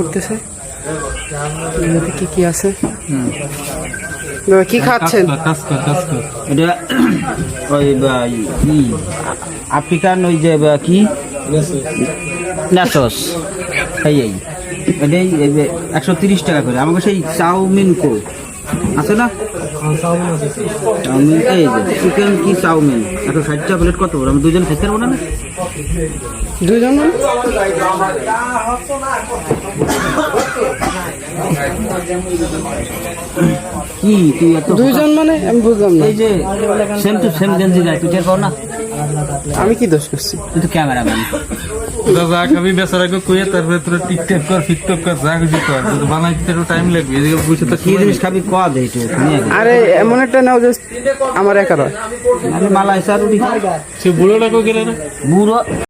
চলতেছে। কি কি আছে কি খাচ্ছেন? এটা ওই আফ্রিকান ওই যে কি নাসস এই এটাই 130 টাকা করে। আমাকে সেই চাউমিন কো আছে না, চাউমিন এই যে চিকেন কি চাউমিন 160 টাকা প্লেট। কত বড়? আমি দুজন খেতে পারবো না। দুজন কি তুই এত দুইজন মানে আমি বুঝলাম না। এই যে সেম টু সেম গেঞ্জি গায়ে তুই টের পাও না? আমি কি দোষ করছি? তুই তো ক্যামেরাম্যান। যা খাবি বেচারাকে কইয়ে তারপরে তোর টিকটক কর, ফিকটক কর, যা কিছু কর, বানাইতে একটু টাইম লাগবে। এদিকে বুঝে তো কি জিনিস খাবি কয়া দে একটু। আরে এমন একটা নাও যে আমার একার হয়। মালাই সারুটি সে বুড়োটাকেও গেলে না বুড়ো